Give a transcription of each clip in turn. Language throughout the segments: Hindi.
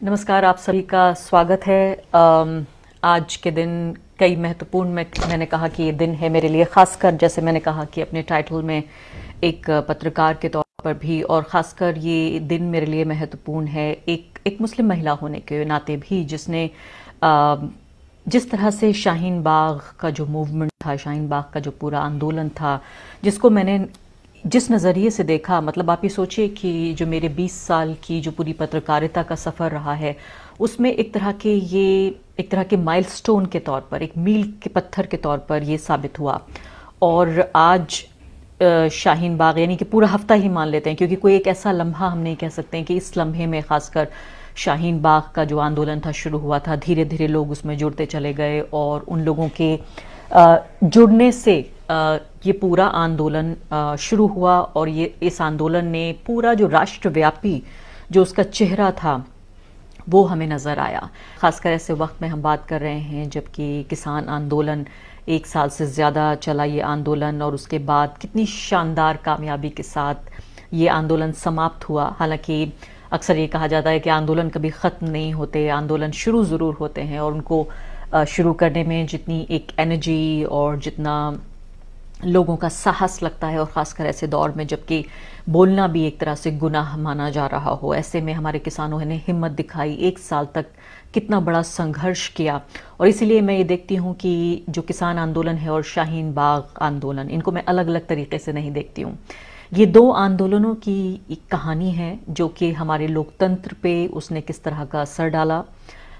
नमस्कार, आप सभी का स्वागत है। आज के दिन कई महत्वपूर्ण मैंने कहा कि ये दिन है मेरे लिए, खासकर जैसे मैंने कहा कि अपने टाइटल में एक पत्रकार के तौर पर भी, और खासकर ये दिन मेरे लिए महत्वपूर्ण है एक मुस्लिम महिला होने के नाते भी, जिसने जिस तरह से शाहीन बाग का जो मूवमेंट था, शाहीन बाग का जो पूरा आंदोलन था, जिसको मैंने जिस नज़रिए से देखा, मतलब आप ये सोचिए कि जो मेरे 20 साल की जो पूरी पत्रकारिता का सफ़र रहा है, उसमें एक तरह के माइलस्टोन के तौर पर, एक मील के पत्थर के तौर पर ये साबित हुआ। और आज शाहीन बाग यानी कि पूरा हफ्ता ही मान लेते हैं, क्योंकि कोई एक ऐसा लम्हा हम नहीं कह सकते हैं कि इस लम्हे में खासकर शाहीन बाग का जो आंदोलन था शुरू हुआ था, धीरे धीरे लोग उसमें जुड़ते चले गए और उन लोगों के जुड़ने से ये पूरा आंदोलन शुरू हुआ। और ये इस आंदोलन ने पूरा जो राष्ट्रव्यापी जो उसका चेहरा था वो हमें नज़र आया। खासकर ऐसे वक्त में हम बात कर रहे हैं जबकि किसान आंदोलन 1 साल से ज़्यादा चला ये आंदोलन, और उसके बाद कितनी शानदार कामयाबी के साथ ये आंदोलन समाप्त हुआ। हालांकि अक्सर ये कहा जाता है कि आंदोलन कभी ख़त्म नहीं होते, आंदोलन शुरू ज़रूर होते हैं, और उनको शुरू करने में जितनी एक एनर्जी और जितना लोगों का साहस लगता है, और ख़ासकर ऐसे दौर में जबकि बोलना भी एक तरह से गुनाह माना जा रहा हो, ऐसे में हमारे किसानों ने हिम्मत दिखाई, 1 साल तक कितना बड़ा संघर्ष किया। और इसीलिए मैं ये देखती हूँ कि जो किसान आंदोलन है और शाहीन बाग आंदोलन, इनको मैं अलग अलग तरीके से नहीं देखती हूँ। ये 2 आंदोलनों की एक कहानी है जो कि हमारे लोकतंत्र पे उसने किस तरह का असर डाला,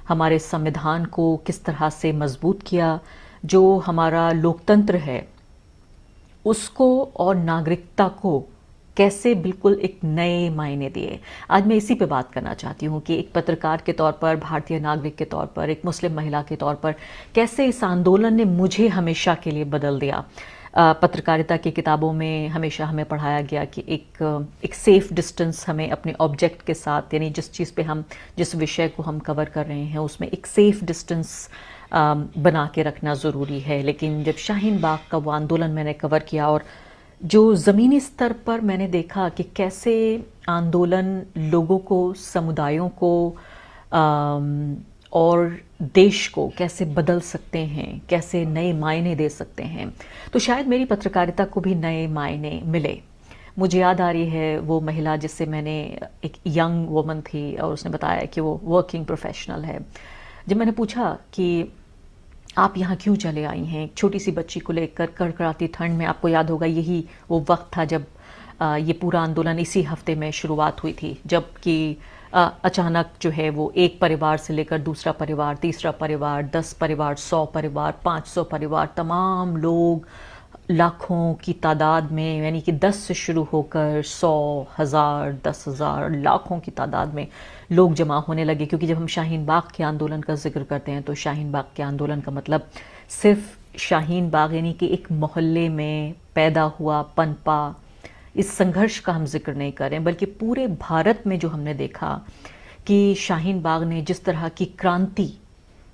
हमारे संविधान को किस तरह से मजबूत किया, जो हमारा लोकतंत्र है उसको और नागरिकता को कैसे बिल्कुल एक नए मायने दिए। आज मैं इसी पे बात करना चाहती हूँ कि एक पत्रकार के तौर पर, भारतीय नागरिक के तौर पर, एक मुस्लिम महिला के तौर पर कैसे इस आंदोलन ने मुझे हमेशा के लिए बदल दिया। पत्रकारिता की किताबों में हमेशा हमें पढ़ाया गया कि एक सेफ डिस्टेंस हमें अपने ऑब्जेक्ट के साथ, यानी जिस चीज़ पे हम, जिस विषय को हम कवर कर रहे हैं उसमें एक सेफ डिस्टेंस बना के रखना ज़रूरी है। लेकिन जब शाहीन बाग का वो आंदोलन मैंने कवर किया और जो ज़मीनी स्तर पर मैंने देखा कि कैसे आंदोलन लोगों को, समुदायों को और देश को कैसे बदल सकते हैं, कैसे नए मायने दे सकते हैं, तो शायद मेरी पत्रकारिता को भी नए मायने मिले। मुझे याद आ रही है वो महिला जिससे मैंने, एक यंग वुमन थी और उसने बताया कि वो वर्किंग प्रोफेशनल है। जब मैंने पूछा कि आप यहाँ क्यों चले आई हैं, एक छोटी सी बच्ची को लेकर कड़कड़ाती ठंड में, आपको याद होगा यही वो वक्त था जब ये पूरा आंदोलन इसी हफ्ते में शुरुआत हुई थी, जबकि अचानक जो है वो एक परिवार से लेकर दूसरा परिवार, तीसरा परिवार, 10 परिवार, 100 परिवार, 500 परिवार, तमाम लोग लाखों की तादाद में, यानी कि 10 से शुरू होकर 100, 1000, 10,000, लाखों की तादाद में लोग जमा होने लगे। क्योंकि जब हम शाहीन बाग के आंदोलन का जिक्र करते हैं तो शाहीन बाग के आंदोलन का मतलब सिर्फ शाहीन बाग यानी कि एक मोहल्ले में पैदा हुआ, पनपा, इस संघर्ष का हम जिक्र नहीं कर रहे हैं, बल्कि पूरे भारत में जो हमने देखा कि शाहीन बाग ने जिस तरह की क्रांति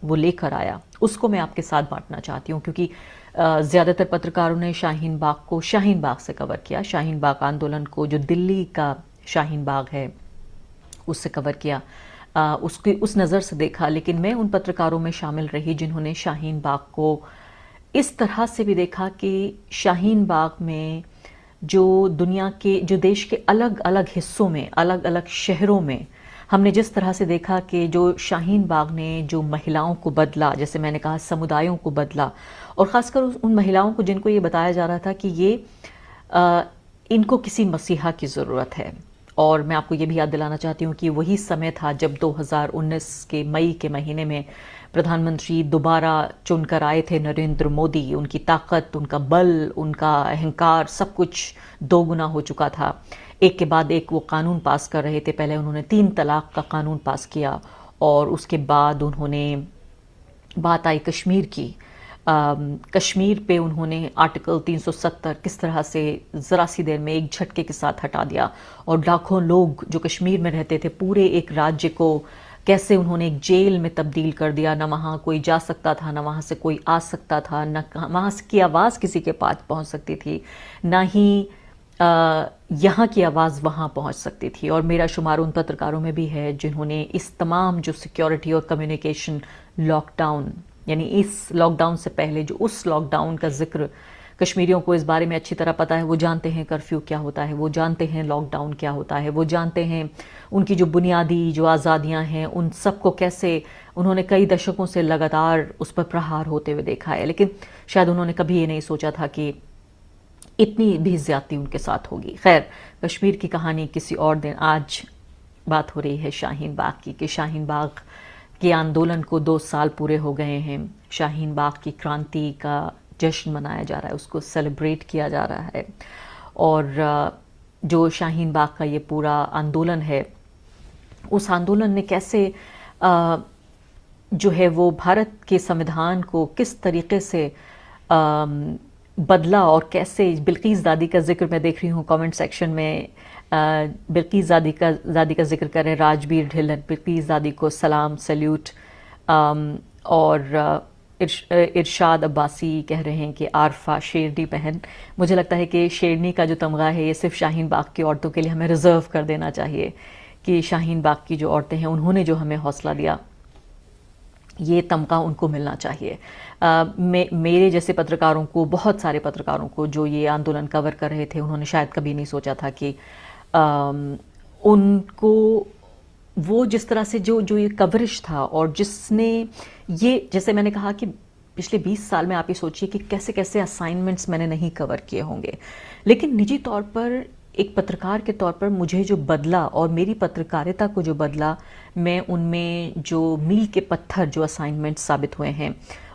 वो लेकर आया, उसको मैं आपके साथ बांटना चाहती हूँ। क्योंकि ज़्यादातर पत्रकारों ने शाहीन बाग को शाहीन बाग से कवर किया, शाहीन बाग आंदोलन को जो दिल्ली का शाहीन बाग है उससे कवर किया, उसकी उस नज़र से देखा। लेकिन मैं उन पत्रकारों में शामिल रही जिन्होंने शाहीन बाग को इस तरह से भी देखा कि शाहीन बाग में जो दुनिया के, जो देश के अलग अलग हिस्सों में, अलग अलग शहरों में हमने जिस तरह से देखा कि जो शाहीन बाग ने जो महिलाओं को बदला, जैसे मैंने कहा समुदायों को बदला, और ख़ासकर उन महिलाओं को जिनको ये बताया जा रहा था कि ये इनको किसी मसीहा की ज़रूरत है। और मैं आपको ये भी याद दिलाना चाहती हूँ कि वही समय था जब 2019 के मई के महीने में प्रधानमंत्री दोबारा चुनकर आए थे, नरेंद्र मोदी। उनकी ताकत, उनका बल, उनका अहंकार, सब कुछ दोगुना हो चुका था। एक के बाद एक वो कानून पास कर रहे थे। पहले उन्होंने 3 तलाक का कानून पास किया, और उसके बाद उन्होंने, बात आई कश्मीर की, कश्मीर पे उन्होंने आर्टिकल 370 किस तरह से ज़रा सी देर में एक झटके के साथ हटा दिया, और लाखों लोग जो कश्मीर में रहते थे, पूरे एक राज्य को कैसे उन्होंने एक जेल में तब्दील कर दिया। ना वहाँ कोई जा सकता था, ना वहाँ से कोई आ सकता था, ना वहाँ की आवाज़ किसी के पास पहुँच सकती थी, ना ही यहाँ की आवाज़ वहाँ पहुँच सकती थी। और मेरा शुमार उन पत्रकारों में भी है जिन्होंने इस तमाम जो सिक्योरिटी और कम्युनिकेशन लॉकडाउन, यानी इस लॉकडाउन से पहले जो उस लॉकडाउन का जिक्र कश्मीरियों को इस बारे में अच्छी तरह पता है, वो जानते हैं कर्फ्यू क्या होता है, वो जानते हैं लॉकडाउन क्या होता है, वो जानते हैं उनकी जो बुनियादी जो आज़ादियाँ हैं उन सबको कैसे उन्होंने कई दशकों से लगातार उस पर प्रहार होते हुए देखा है। लेकिन शायद उन्होंने कभी ये नहीं सोचा था कि इतनी भी ज्यादती उनके साथ होगी। खैर, कश्मीर की कहानी किसी और दिन। आज बात हो रही है शाहीन बाग की, कि शाहीन बाग के आंदोलन को 2 साल पूरे हो गए हैं। शाहीन बाग की क्रांति का जश्न मनाया जा रहा है, उसको सेलिब्रेट किया जा रहा है। और जो शाहीन बाग का ये पूरा आंदोलन है, उस आंदोलन ने कैसे जो है वो भारत के संविधान को किस तरीके से बदला, और कैसे बिल्कीस दादी का जिक्र मैं देख रही हूँ कमेंट सेक्शन में, बिल्कीस दादी का जिक्र कर रहे हैं राजबीर ढिल्लन। बिल्कीस दादी को सलाम, सल्यूट। और इरशाद अब्बासी कह रहे हैं कि आरफा शेरनी बहन। मुझे लगता है कि शेरनी का जो तमगा है ये सिर्फ शाहीन बाग की औरतों के लिए हमें रिजर्व कर देना चाहिए, कि शाहीन बाग की जो औरतें हैं उन्होंने जो हमें हौसला दिया, ये तमगा उनको मिलना चाहिए। मेरे जैसे पत्रकारों को, बहुत सारे पत्रकारों को जो ये आंदोलन कवर कर रहे थे, उन्होंने शायद कभी नहीं सोचा था कि उनको वो जिस तरह से जो ये कवरेज था, और जिसने ये, जैसे मैंने कहा कि पिछले 20 साल में आप ये सोचिए कि कैसे कैसे असाइनमेंट्स मैंने नहीं कवर किए होंगे, लेकिन निजी तौर पर एक पत्रकार के तौर पर मुझे जो बदला और मेरी पत्रकारिता को जो बदला, मैं उनमें जो मील के पत्थर जो असाइनमेंट साबित हुए हैं,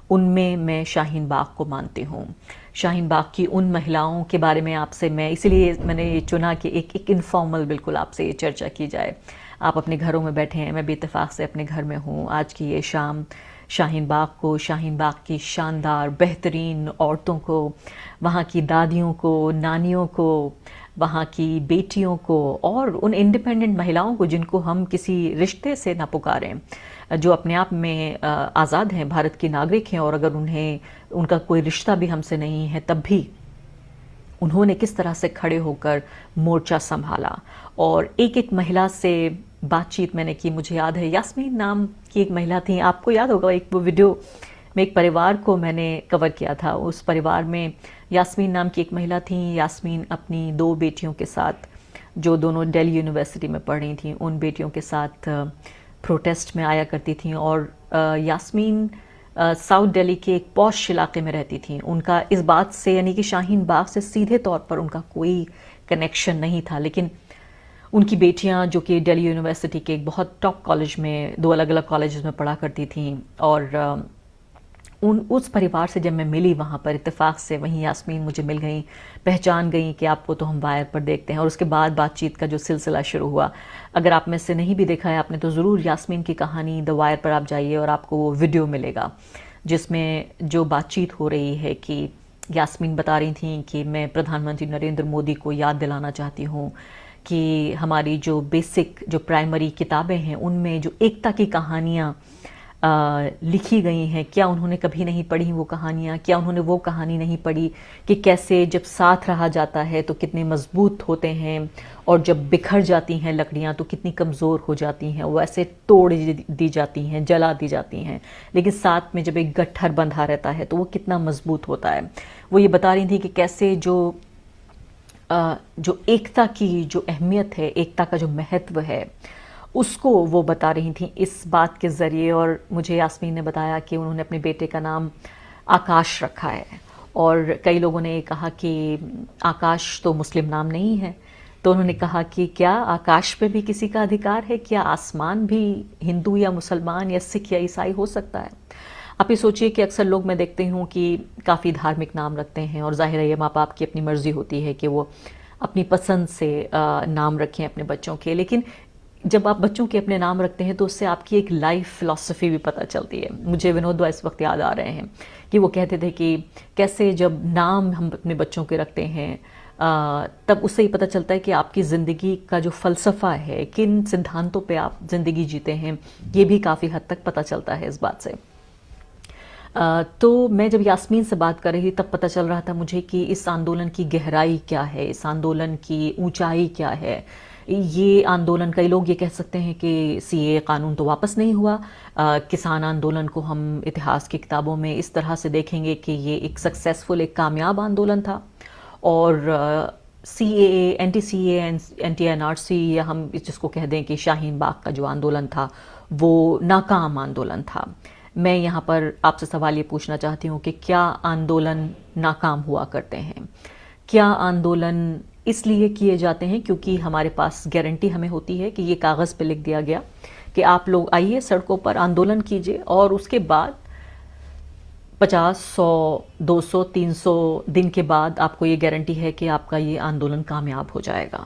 उनमें मैं शाहीन बाग को मानती हूँ। शाहीन बाग की उन महिलाओं के बारे में आपसे मैं, इसीलिए मैंने ये चुना कि एक इनफॉर्मल बिल्कुल आपसे ये चर्चा की जाए। आप अपने घरों में बैठे हैं, मैं बेइत्तेफाक से अपने घर में हूँ। आज की ये शाम शाहीन बाग को, शाहीन बाग की शानदार बेहतरीन औरतों को, वहाँ की दादियों को, नानियों को, वहाँ की बेटियों को, और उन इंडिपेंडेंट महिलाओं को जिनको हम किसी रिश्ते से ना पुकारें, जो अपने आप में आज़ाद हैं, भारत की नागरिक हैं, और अगर उनका कोई रिश्ता भी हमसे नहीं है तब भी उन्होंने किस तरह से खड़े होकर मोर्चा संभाला। और एक एक महिला से बातचीत मैंने की। मुझे याद है यास्मीन नाम की एक महिला थी, आपको याद होगा, एक वो वीडियो में एक परिवार को मैंने कवर किया था। उस परिवार में यास्मीन नाम की एक महिला थी। यास्मीन अपनी 2 बेटियों के साथ, जो दोनों दिल्ली यूनिवर्सिटी में पढ़ रही थी, उन बेटियों के साथ प्रोटेस्ट में आया करती थी। और यास्मीन साउथ दिल्ली के एक पॉश इलाके में रहती थी। उनका इस बात से, यानी कि शाहीन बाग से सीधे तौर पर उनका कोई कनेक्शन नहीं था, लेकिन उनकी बेटियां, जो कि दिल्ली यूनिवर्सिटी के एक बहुत टॉप कॉलेज में, 2 अलग अलग कॉलेजेस में पढ़ा करती थीं, और उस परिवार से जब मैं मिली वहाँ पर इत्तेफाक से, वहीं यास्मीन मुझे मिल गई, पहचान गई कि आपको तो हम वायर पर देखते हैं। और उसके बाद बातचीत का जो सिलसिला शुरू हुआ, अगर आप में से नहीं भी देखा है आपने, तो ज़रूर यास्मीन की कहानी द वायर पर आप जाइए और आपको वो वीडियो मिलेगा, जिसमें जो बातचीत हो रही है कि यास्मीन बता रही थी कि मैं प्रधानमंत्री नरेंद्र मोदी को याद दिलाना चाहती हूँ कि हमारी जो बेसिक, जो प्राइमरी किताबें हैं, उनमें जो एकता की कहानियाँ लिखी गई हैं, क्या उन्होंने कभी नहीं पढ़ी वो कहानियाँ? क्या उन्होंने वो कहानी नहीं पढ़ी कि कैसे जब साथ रहा जाता है तो कितने मजबूत होते हैं, और जब बिखर जाती हैं लकड़ियाँ तो कितनी कमज़ोर हो जाती हैं, वो ऐसे तोड़ दी जाती हैं, जला दी जाती हैं, लेकिन साथ में जब एक गट्ठर बंधा रहता है तो वो कितना मजबूत होता है। वो ये बता रही थी कि कैसे जो एकता की जो अहमियत है, एकता का जो महत्व है, उसको वो बता रही थी इस बात के ज़रिए। और मुझे यास्मीन ने बताया कि उन्होंने अपने बेटे का नाम आकाश रखा है, और कई लोगों ने कहा कि आकाश तो मुस्लिम नाम नहीं है, तो उन्होंने कहा कि क्या आकाश पे भी किसी का अधिकार है? क्या आसमान भी हिंदू या मुसलमान या सिख या ईसाई हो सकता है? आप ये सोचिए कि अक्सर लोग, मैं देखती हूँ कि काफ़ी धार्मिक नाम रखते हैं, और जाहिर है ये माँ बाप की अपनी मर्जी होती है कि वो अपनी पसंद से नाम रखें अपने बच्चों के, लेकिन जब आप बच्चों के अपने नाम रखते हैं तो उससे आपकी एक लाइफ फिलॉसफी भी पता चलती है। मुझे विनोद भाई इस वक्त याद आ रहे हैं कि वो कहते थे कि कैसे जब नाम हम अपने बच्चों के रखते हैं तब उससे ही पता चलता है कि आपकी ज़िंदगी का जो फ़लसफ़ा है, किन सिद्धांतों पे आप ज़िंदगी जीते हैं, ये भी काफ़ी हद तक पता चलता है इस बात से। तो मैं जब यास्मीन से बात कर रही थी तब पता चल रहा था मुझे कि इस आंदोलन की गहराई क्या है, इस आंदोलन की ऊंचाई क्या है। ये आंदोलन, कई लोग ये कह सकते हैं कि सीए कानून तो वापस नहीं हुआ। किसान आंदोलन को हम इतिहास की किताबों में इस तरह से देखेंगे कि ये एक सक्सेसफुल, एक कामयाब आंदोलन था। और CAA, anti CA, anti NRC, या हम जिसको कह दें कि शाहीन बाग का जो आंदोलन था वो नाकाम आंदोलन था। मैं यहाँ पर आपसे सवाल ये पूछना चाहती हूँ कि क्या आंदोलन नाकाम हुआ करते हैं? क्या आंदोलन इसलिए किए जाते हैं क्योंकि हमारे पास गारंटी हमें होती है कि ये कागज़ पे लिख दिया गया कि आप लोग आइए सड़कों पर आंदोलन कीजिए और उसके बाद 50, 100, 200, 300 दिन के बाद आपको ये गारंटी है कि आपका ये आंदोलन कामयाब हो जाएगा?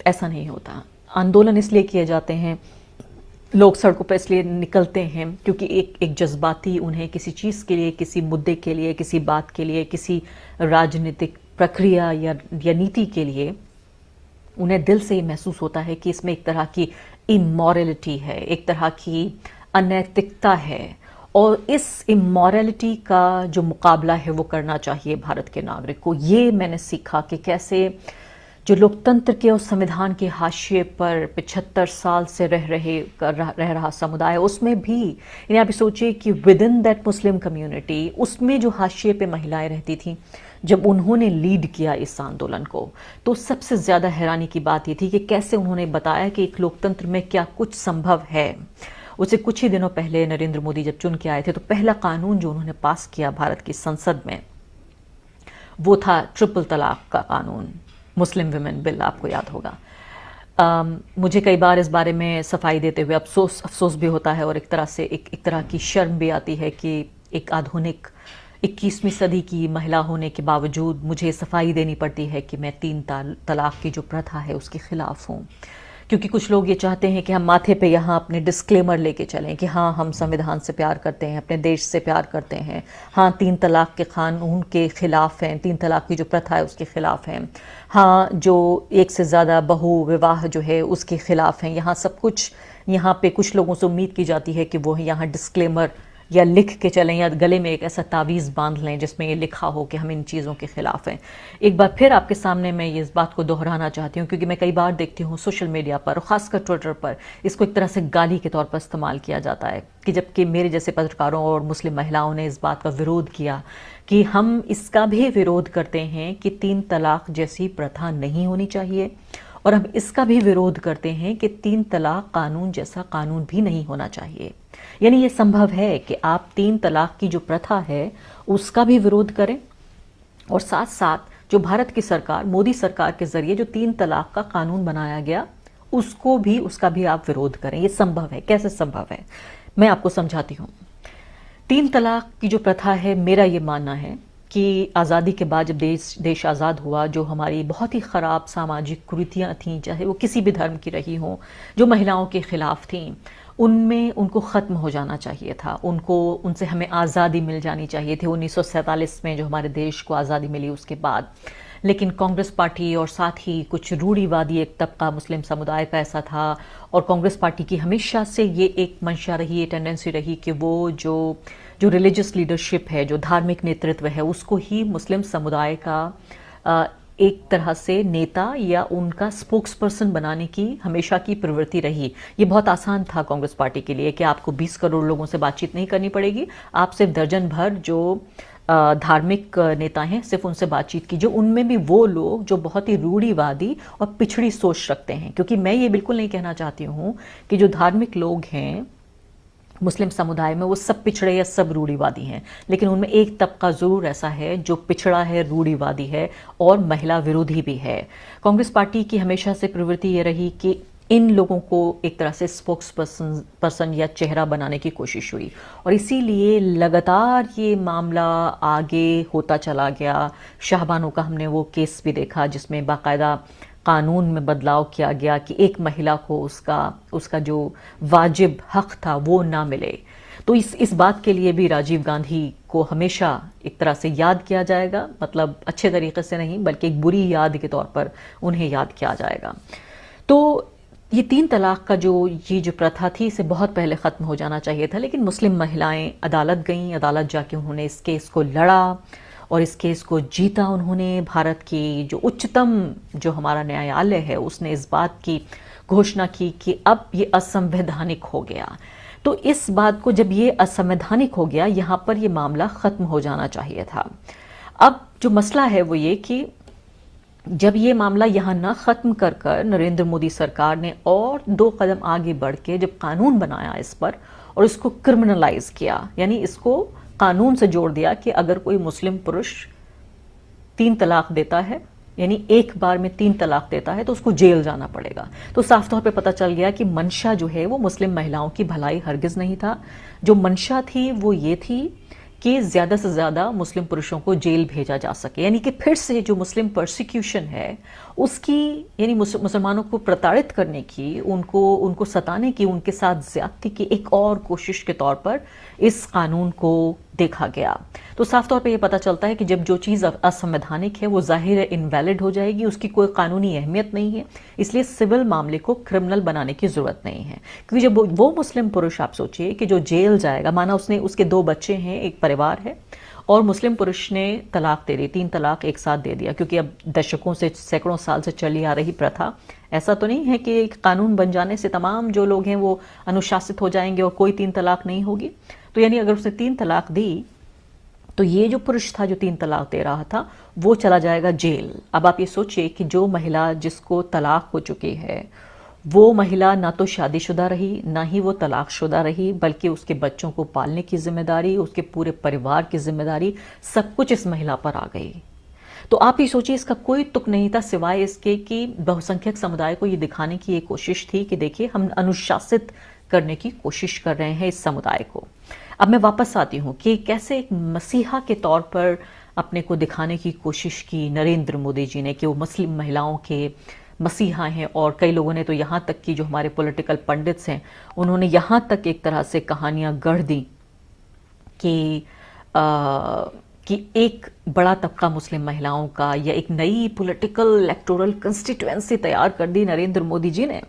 ऐसा नहीं होता। आंदोलन इसलिए किए जाते हैं, लोग सड़कों पर इसलिए निकलते हैं क्योंकि एक जज्बाती, उन्हें किसी चीज़ के लिए, किसी मुद्दे के लिए, किसी बात के लिए, किसी राजनीतिक प्रक्रिया या नीति के लिए उन्हें दिल से ये महसूस होता है कि इसमें एक तरह की इमोरलिटी है, एक तरह की अनैतिकता है, और इस इमोरलिटी का जो मुकाबला है वो करना चाहिए भारत के नागरिक को। ये मैंने सीखा कि कैसे जो लोकतंत्र के और संविधान के हाशिए पर 75 साल से रह रहा समुदाय, उसमें भी यानी आप सोचिए कि with in that Muslim community, उसमें जो हाशिए पे महिलाएं रहती थीं, जब उन्होंने लीड किया इस आंदोलन को, तो सबसे ज़्यादा हैरानी की बात ये थी कि कैसे उन्होंने बताया कि एक लोकतंत्र में क्या कुछ संभव है। उसे कुछ ही दिनों पहले नरेंद्र मोदी जब चुन के आए थे तो पहला कानून जो उन्होंने पास किया भारत की संसद में वो था ट्रिपल तलाक का कानून, मुस्लिम विमेन बिल, आपको याद होगा। मुझे कई बार इस बारे में सफाई देते हुए अफसोस भी होता है और एक तरह से एक तरह की शर्म भी आती है कि एक आधुनिक 21वीं सदी की महिला होने के बावजूद मुझे सफाई देनी पड़ती है कि मैं 3 तलाक की जो प्रथा है उसके खिलाफ हूँ। क्योंकि कुछ लोग ये चाहते हैं कि हम माथे पे यहाँ अपने डिस्क्लेमर लेके चलें कि हाँ, हम संविधान से प्यार करते हैं, अपने देश से प्यार करते हैं, हाँ 3 तलाक के कानून के खिलाफ हैं, 3 तलाक की जो प्रथा है उसके खिलाफ हैं, हाँ जो एक से ज़्यादा बहु विवाह जो है उसके खिलाफ हैं। यहाँ सब कुछ, यहाँ पे कुछ लोगों से उम्मीद की जाती है कि वो यहाँ डिस्क्लेमर या लिख के चलें या गले में एक ऐसा तावीज़ बांध लें जिसमें ये लिखा हो कि हम इन चीज़ों के खिलाफ हैं। एक बार फिर आपके सामने मैं ये इस बात को दोहराना चाहती हूँ क्योंकि मैं कई बार देखती हूँ सोशल मीडिया पर, खासकर ट्विटर पर, इसको एक तरह से गाली के तौर पर इस्तेमाल किया जाता है कि जबकि मेरे जैसे पत्रकारों और मुस्लिम महिलाओं ने इस बात का विरोध किया कि हम इसका भी विरोध करते हैं कि 3 तलाक जैसी प्रथा नहीं होनी चाहिए, और हम इसका भी विरोध करते हैं कि 3 तलाक कानून जैसा कानून भी नहीं होना चाहिए। यानी ये संभव है कि आप 3 तलाक की जो प्रथा है उसका भी विरोध करें और साथ साथ जो भारत की सरकार, मोदी सरकार के जरिए जो 3 तलाक का कानून बनाया गया उसका भी आप विरोध करें। ये संभव है। कैसे संभव है, मैं आपको समझाती हूँ। 3 तलाक की जो प्रथा है, मेरा ये मानना है कि आज़ादी के बाद जब देश आज़ाद हुआ, जो हमारी बहुत ही ख़राब सामाजिक कुरीतियाँ थीं, चाहे वो किसी भी धर्म की रही हों, जो महिलाओं के ख़िलाफ़ थीं, उनमें उनको ख़त्म हो जाना चाहिए था। उनसे हमें आज़ादी मिल जानी चाहिए थी 1947 में जो हमारे देश को आज़ादी मिली उसके बाद। लेकिन कांग्रेस पार्टी और साथ ही कुछ रूढ़िवादी एक तबका मुस्लिम समुदाय का ऐसा था, और कांग्रेस पार्टी की हमेशा से ये एक मंशा रही, ये टेंडेंसी रही कि वो जो रिलीजियस लीडरशिप है, जो धार्मिक नेतृत्व है, उसको ही मुस्लिम समुदाय का एक तरह से नेता या उनका स्पोक्स पर्सन बनाने की हमेशा की प्रवृत्ति रही। ये बहुत आसान था कांग्रेस पार्टी के लिए कि आपको 20 करोड़ लोगों से बातचीत नहीं करनी पड़ेगी, आप सिर्फ दर्जन भर जो धार्मिक नेता हैं सिर्फ उनसे बातचीत कीजिए, उनमें भी वो लोग जो बहुत ही रूढ़िवादी और पिछड़ी सोच रखते हैं। क्योंकि मैं ये बिल्कुल नहीं कहना चाहती हूँ कि जो धार्मिक लोग हैं मुस्लिम समुदाय में वो सब पिछड़े या सब रूढ़िवादी हैं, लेकिन उनमें एक तबका ज़रूर ऐसा है जो पिछड़ा है, रूढ़िवादी है और महिला विरोधी भी है। कांग्रेस पार्टी की हमेशा से प्रवृत्ति ये रही कि इन लोगों को एक तरह से स्पोक्स पर्सन या चेहरा बनाने की कोशिश हुई, और इसीलिए लगातार ये मामला आगे होता चला गया। शाहबानो का हमने वो केस भी देखा जिसमें बाकायदा कानून में बदलाव किया गया कि एक महिला को उसका जो वाजिब हक था वो ना मिले। तो इस बात के लिए भी राजीव गांधी को हमेशा एक तरह से याद किया जाएगा, मतलब अच्छे तरीके से नहीं बल्कि एक बुरी याद के तौर पर उन्हें याद किया जाएगा। तो ये 3 तलाक का ये जो प्रथा थी इसे बहुत पहले ख़त्म हो जाना चाहिए था, लेकिन मुस्लिम महिलाएं अदालत गईं, अदालत जाके उन्होंने इस केस को लड़ा और इस केस को जीता उन्होंने। भारत की जो उच्चतम जो हमारा न्यायालय है उसने इस बात की घोषणा की कि अब ये असंवैधानिक हो गया। तो इस बात को जब ये असंवैधानिक हो गया, यहाँ पर ये मामला ख़त्म हो जाना चाहिए था। अब जो मसला है वो ये कि जब ये मामला यहाँ न ख़त्म कर कर नरेंद्र मोदी सरकार ने और 2 कदम आगे बढ़ के जब कानून बनाया इस पर और इसको क्रिमिनलाइज किया, यानी इसको कानून से जोड़ दिया कि अगर कोई मुस्लिम पुरुष 3 तलाक देता है, यानी एक बार में 3 तलाक देता है, तो उसको जेल जाना पड़ेगा। तो साफ तौर पे पता चल गया कि मंशा जो है वो मुस्लिम महिलाओं की भलाई हरगिज नहीं था। जो मंशा थी वो ये थी कि ज़्यादा से ज़्यादा मुस्लिम पुरुषों को जेल भेजा जा सके, यानी कि फिर से जो मुस्लिम परसिक्यूशन है उसकी, यानी मुसलमानों को प्रताड़ित करने की, उनको सताने की, उनके साथ ज्यादती की एक और कोशिश के तौर पर इस कानून को देखा गया। तो साफ तौर पे ये पता चलता है कि जब जो चीज़ असंवैधानिक है वो जाहिर है इनवैलिड हो जाएगी, उसकी कोई कानूनी अहमियत नहीं है, इसलिए सिविल मामले को क्रिमिनल बनाने की जरूरत नहीं है। क्योंकि जब वो मुस्लिम पुरुष, आप सोचिए कि जो जेल जाएगा, माना उसके 2 बच्चे हैं, एक परिवार है, और मुस्लिम पुरुष ने तलाक दे दी, 3 तलाक एक साथ दे दिया, क्योंकि अब दशकों से, सैकड़ों साल से चली आ रही प्रथा, ऐसा तो नहीं है कि एक कानून बन जाने से तमाम जो लोग हैं वो अनुशासित हो जाएंगे और कोई 3 तलाक नहीं होगी। तो यानी अगर उसने 3 तलाक दी तो ये जो पुरुष था जो 3 तलाक दे रहा था वो चला जाएगा जेल। अब आप ये सोचिए कि जो महिला जिसको तलाक हो चुकी है वो महिला ना तो शादीशुदा रही, ना ही वो तलाकशुदा रही, बल्कि उसके बच्चों को पालने की जिम्मेदारी, उसके पूरे परिवार की जिम्मेदारी, सब कुछ इस महिला पर आ गई। तो आप ये सोचिए, इसका कोई तुक नहीं था सिवाय इसके कि बहुसंख्यक समुदाय को ये दिखाने की एक कोशिश थी कि देखिए हम अनुशासित करने की कोशिश कर रहे हैं इस समुदाय को। अब मैं वापस आती हूँ कि कैसे एक मसीहा के तौर पर अपने को दिखाने की कोशिश की नरेंद्र मोदी जी ने कि वो मुस्लिम महिलाओं के मसीहा हैं। और कई लोगों ने तो यहाँ तक कि जो हमारे पॉलिटिकल पंडित्स हैं उन्होंने यहाँ तक एक तरह से कहानियां गढ़ दी कि एक बड़ा तबका मुस्लिम महिलाओं का, या एक नई पॉलिटिकल इलेक्टोरल कंस्टिट्यूएंसी तैयार कर दी नरेंद्र मोदी जी ने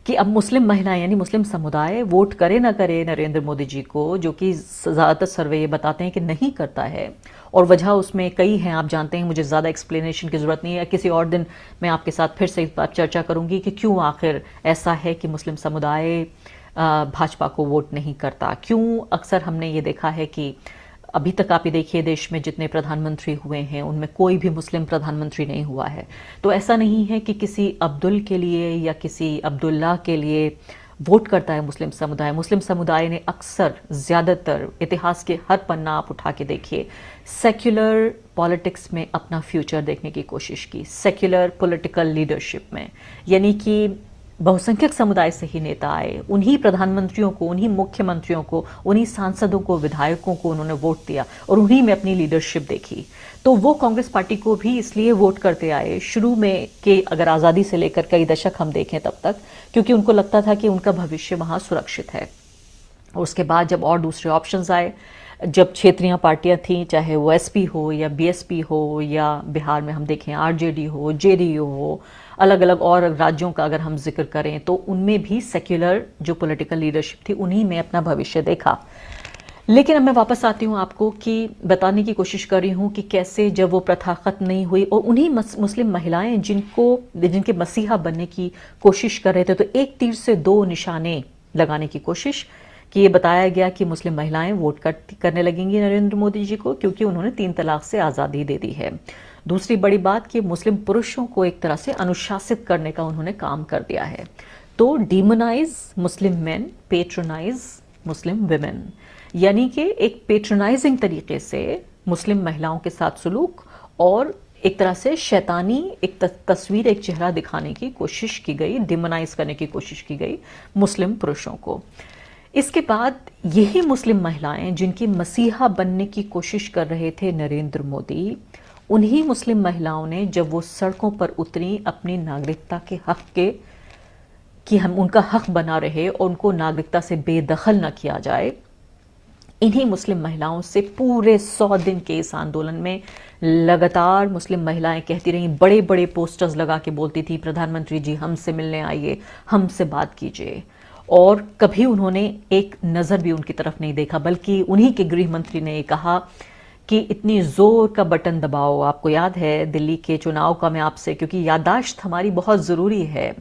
कि अब मुस्लिम महिलाएं, यानी मुस्लिम समुदाय वोट करे ना करे नरेंद्र मोदी जी को, जो कि ज़्यादातर सर्वे ये बताते हैं कि नहीं करता है। और वजह उसमें कई हैं, आप जानते हैं, मुझे ज़्यादा एक्सप्लेनेशन की ज़रूरत नहीं है। किसी और दिन मैं आपके साथ फिर से इस बात चर्चा करूंगी कि क्यों आखिर ऐसा है कि मुस्लिम समुदाय भाजपा को वोट नहीं करता। क्यों अक्सर हमने ये देखा है कि अभी तक आप ये देखिए देश में जितने प्रधानमंत्री हुए हैं उनमें कोई भी मुस्लिम प्रधानमंत्री नहीं हुआ है। तो ऐसा नहीं है कि किसी अब्दुल के लिए या किसी अब्दुल्ला के लिए वोट करता है मुस्लिम समुदाय। मुस्लिम समुदाय ने अक्सर, ज़्यादातर, इतिहास के हर पन्ना आप उठा के देखिए, सेक्युलर पॉलिटिक्स में अपना फ्यूचर देखने की कोशिश की, सेक्युलर पॉलिटिकल लीडरशिप में, यानी कि बहुसंख्यक समुदाय से ही नेता आए, उन्हीं प्रधानमंत्रियों को, उन्हीं मुख्यमंत्रियों को, उन्हीं सांसदों को, विधायकों को उन्होंने वोट दिया और उन्हीं में अपनी लीडरशिप देखी। तो वो कांग्रेस पार्टी को भी इसलिए वोट करते आए शुरू में कि अगर आज़ादी से लेकर कई दशक हम देखें तब तक, क्योंकि उनको लगता था कि उनका भविष्य वहाँ सुरक्षित है। और उसके बाद जब और दूसरे ऑप्शंस आए, जब क्षेत्रीय पार्टियां थीं, चाहे वो एसपी हो या बीएसपी हो, या बिहार में हम देखें आरजेडी हो, जेडीयू हो, अलग अलग और राज्यों का अगर हम जिक्र करें, तो उनमें भी सेक्युलर जो पॉलिटिकल लीडरशिप थी उन्हीं में अपना भविष्य देखा। लेकिन अब मैं वापस आती हूँ आपको कि बताने की कोशिश कर रही हूँ कि कैसे जब वो प्रथा खत्म नहीं हुई और उन्हीं मुस्लिम महिलाएं जिनके मसीहा बनने की कोशिश कर रहे थे, तो एक तीर से 2 निशाने लगाने की कोशिश कि ये बताया गया कि मुस्लिम महिलाएं वोट करने लगेंगी नरेंद्र मोदी जी को, क्योंकि उन्होंने 3 तलाक से आज़ादी दे दी है। दूसरी बड़ी बात कि मुस्लिम पुरुषों को एक तरह से अनुशासित करने का उन्होंने काम कर दिया है। तो डीमोनाइज मुस्लिम मेन, पेट्रोनाइज मुस्लिम विमेन, यानी कि एक पेट्रोनाइजिंग तरीके से मुस्लिम महिलाओं के साथ सुलूक और एक तरह से शैतानी एक तस्वीर, एक चेहरा दिखाने की कोशिश की गई, डिमोनाइज करने की कोशिश की गई मुस्लिम पुरुषों को। इसके बाद यही मुस्लिम महिलाएं जिनकी मसीहा बनने की कोशिश कर रहे थे नरेंद्र मोदी, उन्हीं मुस्लिम महिलाओं ने जब वो सड़कों पर उतरी अपनी नागरिकता के हक के, कि हम उनका हक बना रहे और उनको नागरिकता से बेदखल न किया जाए, इन्हीं मुस्लिम महिलाओं से पूरे 100 दिन के इस आंदोलन में लगातार मुस्लिम महिलाएं कहती रहीं, बड़े बड़े पोस्टर्स लगा के बोलती थी, प्रधानमंत्री जी हमसे मिलने आइए, हमसे बात कीजिए। और कभी उन्होंने एक नज़र भी उनकी तरफ नहीं देखा, बल्कि उन्हीं के गृह मंत्री ने कहा कि इतनी जोर का बटन दबाओ। आपको याद है दिल्ली के चुनाव का, मैं आपसे, क्योंकि याददाश्त हमारी बहुत ज़रूरी है,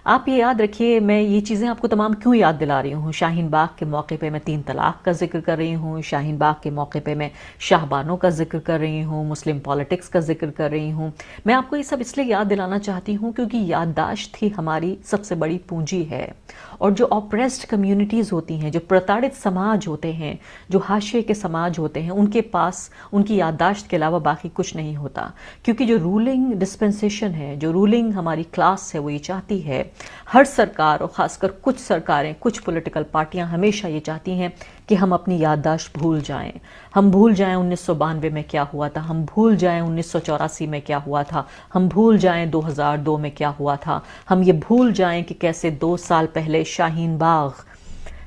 आप ये याद रखिए, मैं ये चीज़ें आपको तमाम क्यों याद दिला रही हूँ। शाहीन बाग के मौके पे मैं 3 तलाक का जिक्र कर रही हूँ, शाहीन बाग के मौके पे मैं शाहबानों का जिक्र कर रही हूँ, मुस्लिम पॉलिटिक्स का जिक्र कर रही हूँ। मैं आपको ये सब इसलिए याद दिलाना चाहती हूँ क्योंकि याददाश्त ही हमारी सबसे बड़ी पूंजी है। और जो ऑप्रेस्ड कम्युनिटीज़ होती हैं, जो प्रताड़ित समाज होते हैं, जो हाशिए के समाज होते हैं, उनके पास उनकी याददाश्त के अलावा बाकी कुछ नहीं होता। क्योंकि जो रूलिंग डिस्पेंसेशन है, जो रूलिंग हमारी क्लास है, वो ये चाहती है, हर सरकार और ख़ासकर कुछ सरकारें, कुछ पॉलिटिकल पार्टियां हमेशा ये चाहती हैं कि हम अपनी याददाश्त भूल जाएं। हम भूल जाएं 1992 में क्या हुआ था, हम भूल जाएं 1984 में क्या हुआ था, हम भूल जाएं 2002 में क्या हुआ था, हम ये भूल जाएं कि कैसे 2 साल पहले शाहीन बाग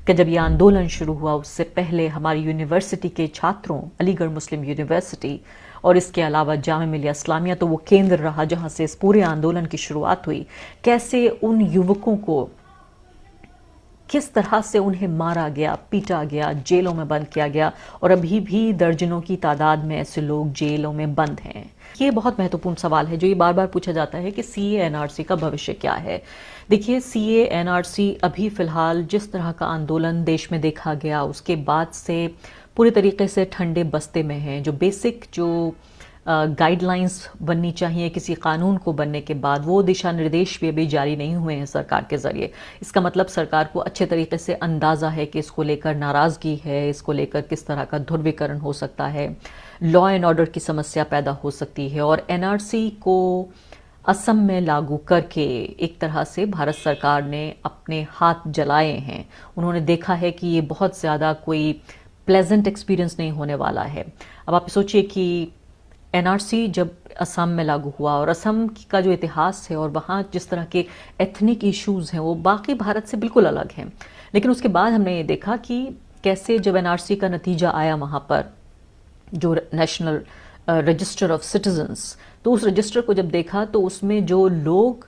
कि जब ये आंदोलन शुरू हुआ उससे पहले हमारी यूनिवर्सिटी के छात्रों, अलीगढ़ मुस्लिम यूनिवर्सिटी और इसके अलावा जामिया मिलिया इस्लामिया तो वो केंद्र रहा जहां से इस पूरे आंदोलन की शुरुआत हुई, कैसे उन युवकों को किस तरह से उन्हें मारा गया, पीटा गया, जेलों में बंद किया गया, और अभी भी दर्जनों की तादाद में ऐसे लोग जेलों में बंद हैं। ये बहुत महत्वपूर्ण सवाल है जो ये बार बार पूछा जाता है कि सीए एनआरसी का भविष्य क्या है। देखिए, सीए एनआरसी अभी फिलहाल जिस तरह का आंदोलन देश में देखा गया उसके बाद से पूरे तरीके से ठंडे बस्ते में है। जो बेसिक जो गाइडलाइंस बननी चाहिए किसी कानून को बनने के बाद, वो दिशा निर्देश भी अभी जारी नहीं हुए हैं सरकार के जरिए। इसका मतलब सरकार को अच्छे तरीके से अंदाज़ा है कि इसको लेकर नाराज़गी है, इसको लेकर किस तरह का ध्रुवीकरण हो सकता है, लॉ एंड ऑर्डर की समस्या पैदा हो सकती है। और एनआरसी को असम में लागू करके एक तरह से भारत सरकार ने अपने हाथ जलाए हैं। उन्होंने देखा है कि ये बहुत ज़्यादा कोई प्लेजेंट एक्सपीरियंस नहीं होने वाला है। अब आप सोचिए कि एनआरसी जब असम में लागू हुआ, और असम का जो इतिहास है और वहाँ जिस तरह के एथनिक इश्यूज़ हैं वो बाकी भारत से बिल्कुल अलग हैं। लेकिन उसके बाद हमने ये देखा कि कैसे जब एनआरसी का नतीजा आया वहाँ पर, जो नेशनल रजिस्टर ऑफ सिटीजन्स, तो उस रजिस्टर को जब देखा तो उसमें जो लोग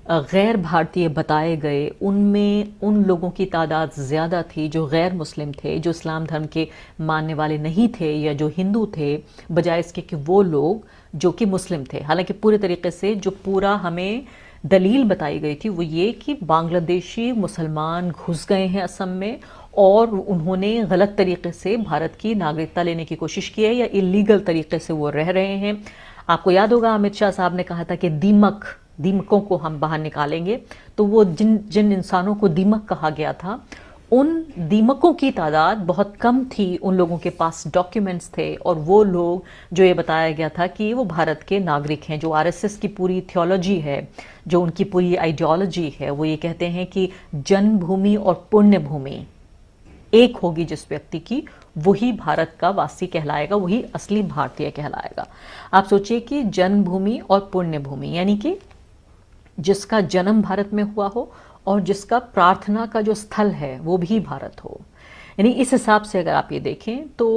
गैर भारतीय बताए गए, उनमें उन लोगों की तादाद ज़्यादा थी जो गैर मुस्लिम थे, जो इस्लाम धर्म के मानने वाले नहीं थे या जो हिंदू थे, बजाय इसके कि वो लोग जो कि मुस्लिम थे। हालांकि पूरे तरीके से जो पूरा हमें दलील बताई गई थी वो ये कि बांग्लादेशी मुसलमान घुस गए हैं असम में और उन्होंने गलत तरीके से भारत की नागरिकता लेने की कोशिश की है या इलीगल तरीके से वो रह रहे हैं। आपको याद होगा अमित शाह साहब ने कहा था कि दीमकों को हम बाहर निकालेंगे, तो वो जिन इंसानों को दीमक कहा गया था, उन दीमकों की तादाद बहुत कम थी, उन लोगों के पास डॉक्यूमेंट्स थे, और वो लोग जो ये बताया गया था कि वो भारत के नागरिक हैं। जो आरएसएस की पूरी थियोलॉजी है, जो उनकी पूरी आइडियोलॉजी है, वो ये कहते हैं कि जन्मभूमि और पुण्य भूमि एक होगी जिस व्यक्ति की, वही भारत का वासी कहलाएगा, वही असली भारतीय कहलाएगा। आप सोचिए कि जन्मभूमि और पुण्य भूमि, यानी कि जिसका जन्म भारत में हुआ हो और जिसका प्रार्थना का जो स्थल है वो भी भारत हो। यानी इस हिसाब से अगर आप ये देखें तो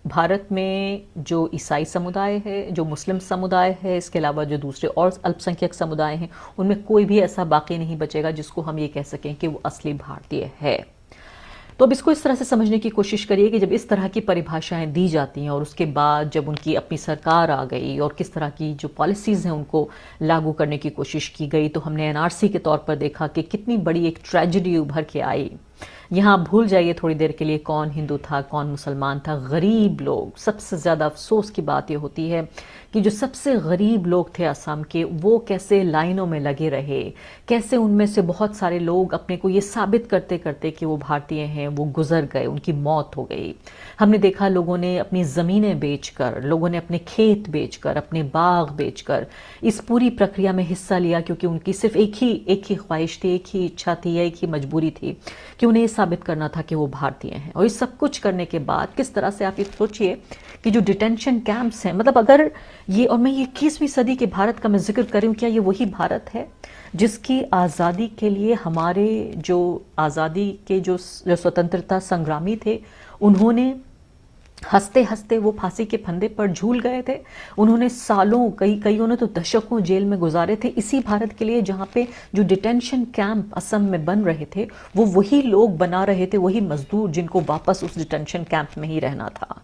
भारत में जो ईसाई समुदाय है, जो मुस्लिम समुदाय है, इसके अलावा जो दूसरे और अल्पसंख्यक समुदाय हैं, उनमें कोई भी ऐसा बाकी नहीं बचेगा जिसको हम ये कह सकें कि वो असली भारतीय है। तो अब इसको इस तरह से समझने की कोशिश करिए कि जब इस तरह की परिभाषाएं दी जाती हैं और उसके बाद जब उनकी अपनी सरकार आ गई और किस तरह की जो पॉलिसीज़ हैं उनको लागू करने की कोशिश की गई, तो हमने एनआरसी के तौर पर देखा कि कितनी बड़ी एक ट्रेजेडी उभर के आई। यहाँ भूल जाइए थोड़ी देर के लिए कौन हिंदू था, कौन मुसलमान था, गरीब लोग। सबसे ज़्यादा अफसोस की बात ये होती है कि जो सबसे गरीब लोग थे असम के, वो कैसे लाइनों में लगे रहे, कैसे उनमें से बहुत सारे लोग अपने को ये साबित करते करते कि वो भारतीय हैं, वो गुजर गए, उनकी मौत हो गई। हमने देखा लोगों ने अपनी ज़मीनें बेचकर, लोगों ने अपने खेत बेचकर, अपने बाग बेचकर इस पूरी प्रक्रिया में हिस्सा लिया, क्योंकि उनकी सिर्फ एक ही ख्वाहिश थी, एक ही इच्छा थी, एक ही मजबूरी थी कि उन्हें साबित करना था कि वो भारतीय हैं। और इस सब कुछ करने के बाद किस तरह से आप ये सोचिए कि जो डिटेंशन कैंप्स हैं, मतलब अगर ये, और मैं ये 21वीं सदी के भारत का मैं जिक्र करूं, क्या ये वही भारत है जिसकी आज़ादी के लिए हमारे जो आज़ादी के जो स्वतंत्रता संग्रामी थे, उन्होंने हंसते हंसते वो फांसी के फंदे पर झूल गए थे। उन्होंने सालों, कईयों ने तो दशकों जेल में गुजारे थे इसी भारत के लिए, जहाँ पे जो डिटेंशन कैंप असम में बन रहे थे वो वही लोग बना रहे थे, वही मजदूर जिनको वापस उस डिटेंशन कैंप में ही रहना था।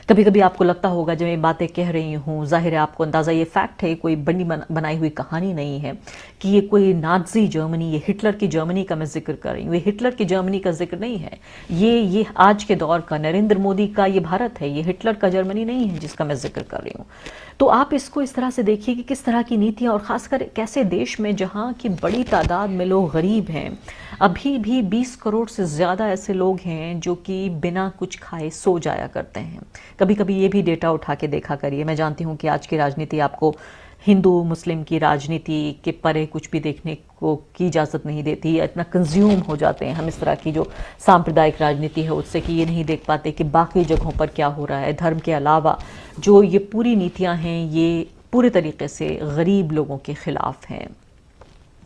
कभी कभी आपको लगता होगा जब मैं बातें कह रही हूँ, जाहिर है आपको अंदाज़ा, ये फैक्ट है, कोई बनी बनाई हुई कहानी नहीं है कि ये कोई नाज़ी जर्मनी, ये हिटलर की जर्मनी का मैं जिक्र कर रही हूँ। ये हिटलर की जर्मनी का जिक्र नहीं है, ये आज के दौर का नरेंद्र मोदी का ये भारत है, ये हिटलर का जर्मनी नहीं है जिसका मैं जिक्र कर रही हूँ। तो आप इसको इस तरह से देखिए कि किस तरह की नीतियाँ, और ख़ासकर कैसे देश में जहाँ की बड़ी तादाद में लोग गरीब हैं, अभी भी 20 करोड़ से ज़्यादा ऐसे लोग हैं जो कि बिना कुछ खाए सो जाया करते हैं। कभी कभी ये भी डेटा उठा के देखा करिए। मैं जानती हूँ कि आज की राजनीति आपको हिंदू मुस्लिम की राजनीति के परे कुछ भी देखने को की इजाज़त नहीं देती, इतना कंज्यूम हो जाते हैं हम इस तरह की जो सांप्रदायिक राजनीति है उससे, कि ये नहीं देख पाते कि बाकी जगहों पर क्या हो रहा है। धर्म के अलावा जो ये पूरी नीतियाँ हैं ये पूरे तरीके से गरीब लोगों के ख़िलाफ़ हैं।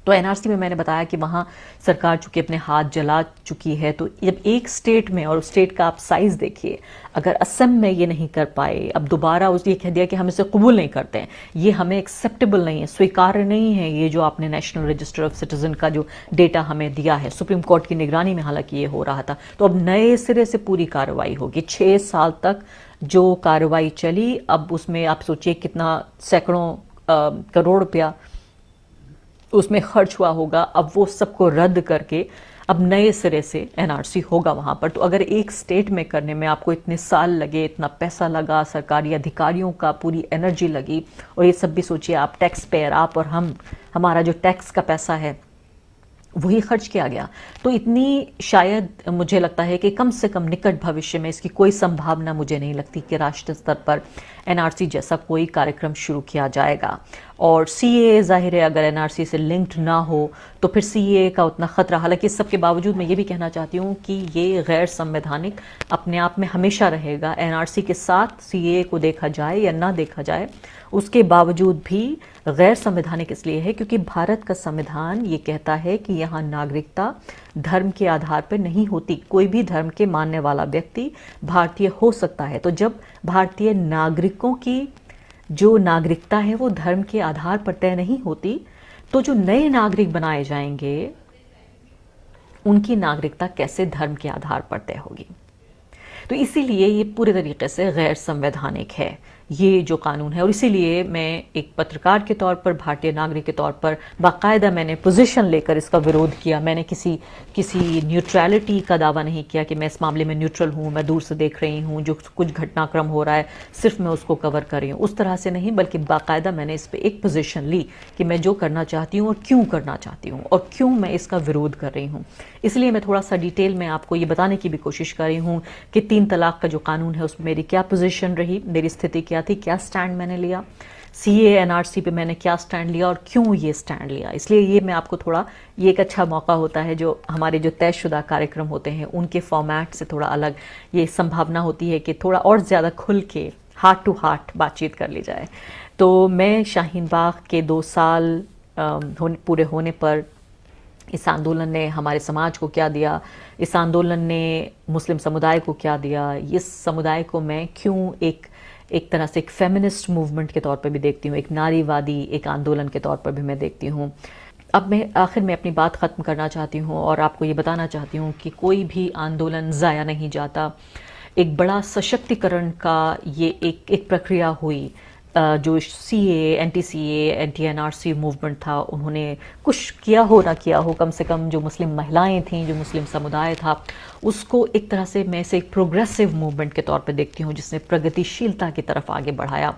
तो एनआरसी में मैंने बताया कि वहाँ सरकार चूंकि अपने हाथ जला चुकी है, तो जब एक स्टेट में, और स्टेट का आप साइज़ देखिए, अगर असम में ये नहीं कर पाए, अब दोबारा उसने कह दिया कि हम इसे कबूल नहीं करते हैं, ये हमें एक्सेप्टेबल नहीं है, स्वीकार्य नहीं है, ये जो आपने नेशनल रजिस्टर ऑफ सिटीजन का जो डेटा हमें दिया है, सुप्रीम कोर्ट की निगरानी में हालांकि ये हो रहा था, तो अब नए सिरे से पूरी कार्रवाई होगी। 6 साल तक जो कार्रवाई चली, अब उसमें आप सोचिए कितना सैकड़ों करोड़ रुपया उसमें खर्च हुआ होगा। अब वो सबको रद्द करके अब नए सिरे से एनआरसी होगा वहाँ पर। तो अगर एक स्टेट में करने में आपको इतने साल लगे, इतना पैसा लगा, सरकारी अधिकारियों का पूरी एनर्जी लगी, और ये सब भी सोचिए आप टैक्स पेयर, आप और हम, हमारा जो टैक्स का पैसा है वही खर्च किया गया, तो इतनी शायद मुझे लगता है कि कम से कम निकट भविष्य में इसकी कोई संभावना मुझे नहीं लगती कि राष्ट्रीय स्तर पर एनआरसी जैसा कोई कार्यक्रम शुरू किया जाएगा। और सीए, जाहिर है अगर एनआरसी से लिंक्ड ना हो तो फिर सीए का उतना खतरा, हालांकि इस सब के बावजूद मैं ये भी कहना चाहती हूँ कि ये गैर संवैधानिक अपने आप में हमेशा रहेगा। एनआरसी के साथ सीए को देखा जाए या ना देखा जाए, उसके बावजूद भी गैर संवैधानिक इसलिए है क्योंकि भारत का संविधान ये कहता है कि यहाँ नागरिकता धर्म के आधार पर नहीं होती। कोई भी धर्म के मानने वाला व्यक्ति भारतीय हो सकता है। तो जब भारतीय नागरिकों की जो नागरिकता है वो धर्म के आधार पर तय नहीं होती, तो जो नए नागरिक बनाए जाएंगे उनकी नागरिकता कैसे धर्म के आधार पर तय होगी। तो इसीलिए ये पूरे तरीके से गैर संवैधानिक है ये जो कानून है। और इसीलिए मैं एक पत्रकार के तौर पर, भारतीय नागरिक के तौर पर बाकायदा मैंने पोजीशन लेकर इसका विरोध किया। मैंने किसी न्यूट्रलिटी का दावा नहीं किया कि मैं इस मामले में न्यूट्रल हूँ, मैं दूर से देख रही हूँ, जो कुछ घटनाक्रम हो रहा है सिर्फ मैं उसको कवर कर रही हूँ, उस तरह से नहीं, बल्कि बाकायदा मैंने इस पर एक पोजीशन ली कि मैं जो करना चाहती हूँ और क्यों करना चाहती हूँ और क्यों मैं इसका विरोध कर रही हूँ। इसलिए मैं थोड़ा सा डिटेल में आपको ये बताने की भी कोशिश कर रही हूँ कि 3 तलाक का जो कानून है उसमें मेरी क्या पोजीशन रही, मेरी स्थिति क्या थी, क्या स्टैंड मैंने लिया, सीए एनआरसी पे मैंने क्या स्टैंड लिया और क्यों ये स्टैंड लिया। इसलिए ये मैं आपको थोड़ा, ये एक अच्छा मौका होता है, जो हमारे जो तयशुदा कार्यक्रम होते हैं उनके फॉर्मेट से थोड़ा अलग ये संभावना होती है कि थोड़ा और ज़्यादा खुल के हार्ट टू हार्ट बातचीत कर ली जाए। तो मैं शाहीन बाग के 2 साल पूरे होने पर इस आंदोलन ने हमारे समाज को क्या दिया, इस आंदोलन ने मुस्लिम समुदाय को क्या दिया, इस समुदाय को मैं क्यों एक तरह से एक फेमिनिस्ट मूवमेंट के तौर पर भी देखती हूँ, एक नारीवादी एक आंदोलन के तौर पर भी मैं देखती हूँ। अब मैं आखिर में अपनी बात ख़त्म करना चाहती हूँ और आपको ये बताना चाहती हूँ कि कोई भी आंदोलन ज़ाया नहीं जाता। एक बड़ा सशक्तिकरण का ये एक प्रक्रिया हुई। जो CA, anti CA, anti NRC movement था, उन्होंने कुछ किया हो ना किया हो, कम से कम जो मुस्लिम महिलाएं थीं, जो मुस्लिम समुदाय था, उसको एक तरह से मैं इसे एक प्रोग्रेसिव मूवमेंट के तौर पे देखती हूँ जिसने प्रगतिशीलता की तरफ आगे बढ़ाया।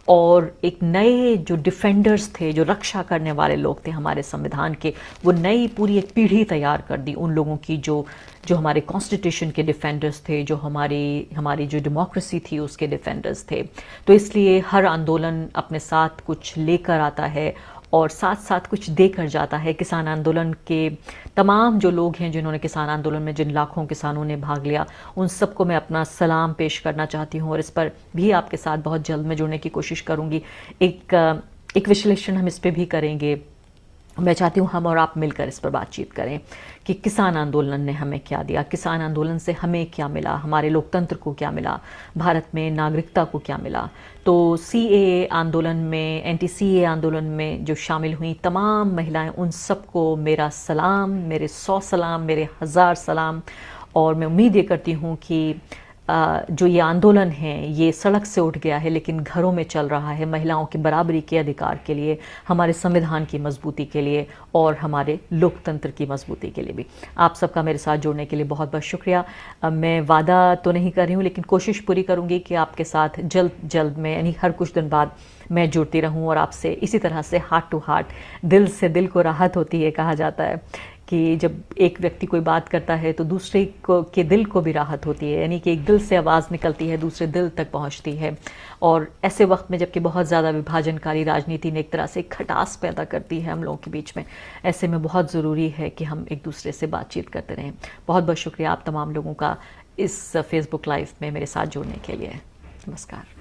और एक नए जो डिफेंडर्स थे, जो रक्षा करने वाले लोग थे हमारे संविधान के, वो नई पूरी एक पीढ़ी तैयार कर दी उन लोगों की जो हमारे कॉन्स्टिट्यूशन के डिफेंडर्स थे, जो हमारी जो डेमोक्रेसी थी उसके डिफेंडर्स थे। तो इसलिए हर आंदोलन अपने साथ कुछ लेकर आता है और साथ साथ कुछ देकर जाता है। किसान आंदोलन के तमाम जो लोग हैं जिन्होंने किसान आंदोलन में, जिन लाखों किसानों ने भाग लिया, उन सबको मैं अपना सलाम पेश करना चाहती हूँ और इस पर भी आपके साथ बहुत जल्द में जुड़ने की कोशिश करूँगी। एक विश्लेषण हम इस पर भी करेंगे मैं चाहती हूँ हम और आप मिलकर इस पर बातचीत करें कि किसान आंदोलन ने हमें क्या दिया, किसान आंदोलन से हमें क्या मिला, हमारे लोकतंत्र को क्या मिला, भारत में नागरिकता को क्या मिला। तो CAA आंदोलन में, एंटी CAA आंदोलन में जो शामिल हुई तमाम महिलाएं, उन सबको मेरा सलाम, मेरे 100 सलाम, मेरे 1000 सलाम। और मैं उम्मीद ये करती हूँ कि जो ये आंदोलन है ये सड़क से उठ गया है लेकिन घरों में चल रहा है, महिलाओं की बराबरी के अधिकार के लिए, हमारे संविधान की मजबूती के लिए और हमारे लोकतंत्र की मजबूती के लिए भी। आप सबका मेरे साथ जुड़ने के लिए बहुत बहुत शुक्रिया। मैं वादा तो नहीं कर रही हूँ लेकिन कोशिश पूरी करूँगी कि आपके साथ जल्द जल्द में, यानी हर कुछ दिन बाद मैं जुड़ती रहूँ और आपसे इसी तरह से हार्ट टू हार्ट, दिल से दिल को राहत होती है। कहा जाता है कि जब एक व्यक्ति कोई बात करता है तो दूसरे को के दिल को भी राहत होती है, यानी कि एक दिल से आवाज़ निकलती है, दूसरे दिल तक पहुंचती है। और ऐसे वक्त में जबकि बहुत ज़्यादा विभाजनकारी राजनीति ने एक तरह से खटास पैदा करती है हम लोगों के बीच में, ऐसे में बहुत ज़रूरी है कि हम एक दूसरे से बातचीत करते रहें। बहुत बहुत शुक्रिया आप तमाम लोगों का इस फेसबुक लाइव में मेरे साथ जुड़ने के लिए। नमस्कार।